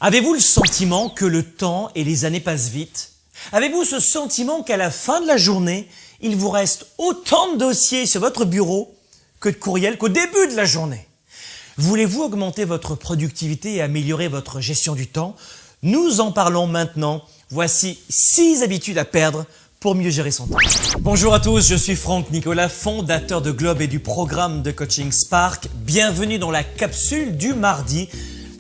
Avez-vous le sentiment que le temps et les années passent vite? Avez-vous ce sentiment qu'à la fin de la journée, il vous reste autant de dossiers sur votre bureau que de courriels qu'au début de la journée? Voulez-vous augmenter votre productivité et améliorer votre gestion du temps? Nous en parlons maintenant. Voici 6 habitudes à perdre pour mieux gérer son temps. Bonjour à tous, je suis Franck Nicolas, fondateur de Globe et du programme de coaching Spark. Bienvenue dans la capsule du mardi,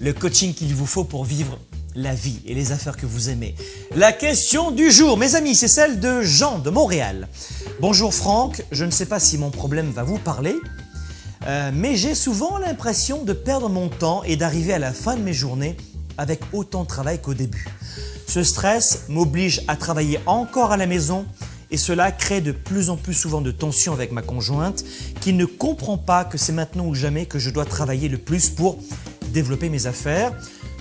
le coaching qu'il vous faut pour vivre la vie et les affaires que vous aimez. La question du jour, mes amis, c'est celle de Jean de Montréal. Bonjour Franck, je ne sais pas si mon problème va vous parler, mais j'ai souvent l'impression de perdre mon temps et d'arriver à la fin de mes journées avec autant de travail qu'au début. Ce stress m'oblige à travailler encore à la maison et cela crée de plus en plus souvent de tensions avec ma conjointe qui ne comprend pas que c'est maintenant ou jamais que je dois travailler le plus pour développer mes affaires.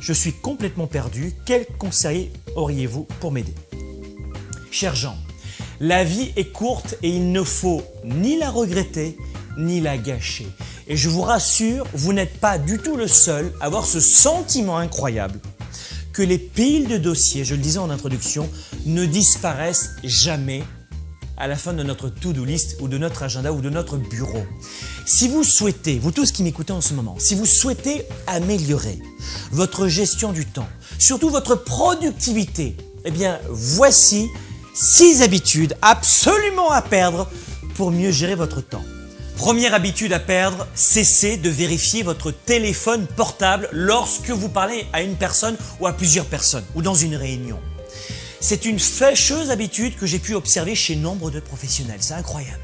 Je suis complètement perdu. Quels conseils auriez-vous pour m'aider? Cher Jean, la vie est courte et il ne faut ni la regretter ni la gâcher. Et je vous rassure, vous n'êtes pas du tout le seul à avoir ce sentiment incroyable que les piles de dossiers, je le disais en introduction, ne disparaissent jamais à la fin de notre to-do list ou de notre agenda ou de notre bureau. Si vous souhaitez, vous tous qui m'écoutez en ce moment, si vous souhaitez améliorer votre gestion du temps, surtout votre productivité, eh bien voici 6 habitudes absolument à perdre pour mieux gérer votre temps. Première habitude à perdre, cessez de vérifier votre téléphone portable lorsque vous parlez à une personne ou à plusieurs personnes ou dans une réunion. C'est une fâcheuse habitude que j'ai pu observer chez nombre de professionnels, c'est incroyable.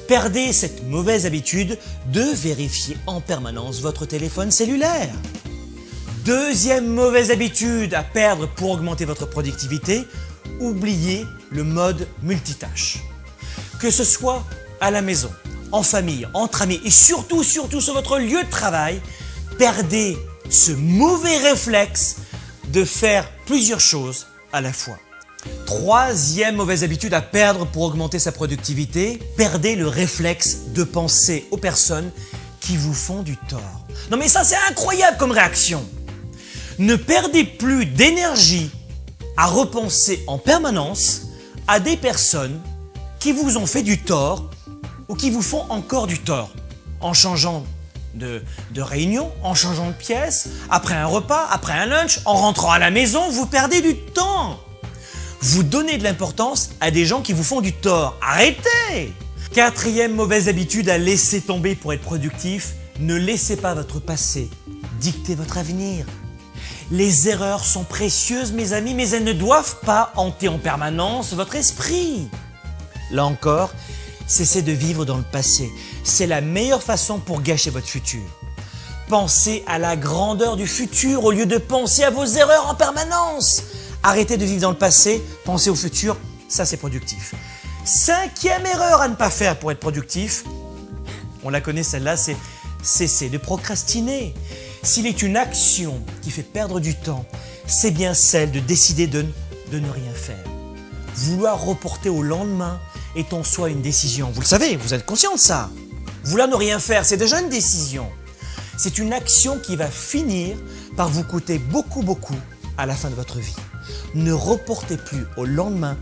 Perdez cette mauvaise habitude de vérifier en permanence votre téléphone cellulaire. Deuxième mauvaise habitude à perdre pour augmenter votre productivité, oubliez le mode multitâche. Que ce soit à la maison, en famille, entre amis et surtout sur votre lieu de travail, perdez ce mauvais réflexe de faire plusieurs choses à la fois. Troisième mauvaise habitude à perdre pour augmenter sa productivité, perdez le réflexe de penser aux personnes qui vous font du tort. Non mais ça c'est incroyable comme réaction. Ne perdez plus d'énergie à repenser en permanence à des personnes qui vous ont fait du tort ou qui vous font encore du tort, en changeant de réunion, en changeant de pièce, après un repas, après un lunch, en rentrant à la maison, vous perdez du temps. Vous donnez de l'importance à des gens qui vous font du tort. Arrêtez! Quatrième mauvaise habitude à laisser tomber pour être productif, ne laissez pas votre passé dicter votre avenir. Les erreurs sont précieuses, mes amis, mais elles ne doivent pas hanter en permanence votre esprit. Là encore, cessez de vivre dans le passé. C'est la meilleure façon pour gâcher votre futur. Pensez à la grandeur du futur au lieu de penser à vos erreurs en permanence. Arrêtez de vivre dans le passé, pensez au futur, ça c'est productif. Cinquième erreur à ne pas faire pour être productif, on la connaît celle-là, c'est cesser de procrastiner. S'il est une action qui fait perdre du temps, c'est bien celle de décider de ne rien faire. Vouloir reporter au lendemain est en soi une décision. Vous le savez, vous êtes conscient de ça. Vouloir ne rien faire, c'est déjà une décision. C'est une action qui va finir par vous coûter beaucoup à la fin de votre vie. Ne reportez plus au lendemain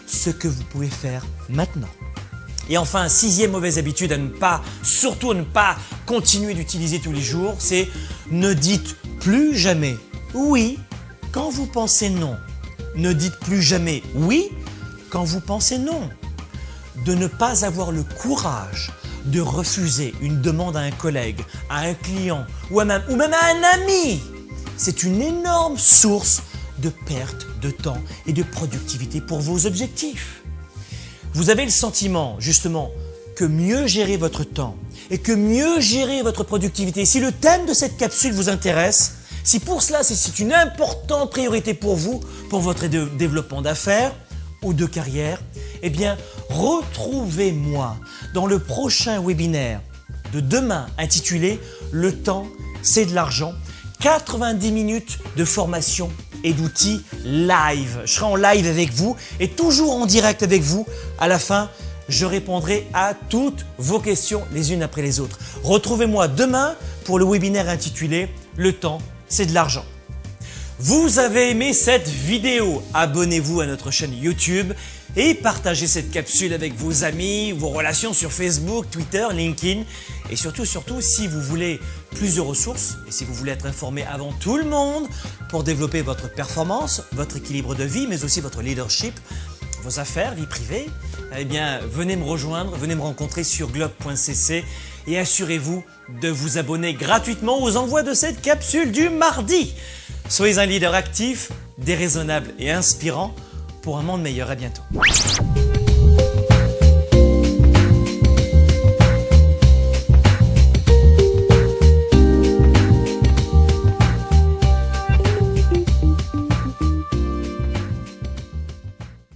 ce que vous pouvez faire maintenant. Et enfin, sixième mauvaise habitude à surtout ne pas continuer d'utiliser tous les jours, c'est ne dites plus jamais oui quand vous pensez non. Ne dites plus jamais oui quand vous pensez non. De ne pas avoir le courage de refuser une demande à un collègue, à un client ou même à un ami, c'est une énorme source de perte de temps et de productivité pour vos objectifs. Vous avez le sentiment justement que mieux gérer votre temps et que mieux gérer votre productivité, si le thème de cette capsule vous intéresse, si pour cela c'est une importante priorité pour vous, pour votre développement d'affaires ou de carrière, eh bien retrouvez-moi dans le prochain webinaire de demain intitulé « Le temps, c'est de l'argent ». 90 minutes de formation et d'outils live. Je serai en live avec vous et toujours en direct avec vous. À la fin, je répondrai à toutes vos questions les unes après les autres. Retrouvez-moi demain pour le webinaire intitulé « Le temps, c'est de l'argent ». Vous avez aimé cette vidéo, abonnez-vous à notre chaîne YouTube et partagez cette capsule avec vos amis, vos relations sur Facebook, Twitter, LinkedIn et surtout, si vous voulez plus de ressources et si vous voulez être informé avant tout le monde pour développer votre performance, votre équilibre de vie, mais aussi votre leadership, vos affaires, vie privée, eh bien, venez me rejoindre, venez me rencontrer sur globe.cc et assurez-vous de vous abonner gratuitement aux envois de cette capsule du mardi. Soyez un leader actif, déraisonnable et inspirant pour un monde meilleur. À bientôt.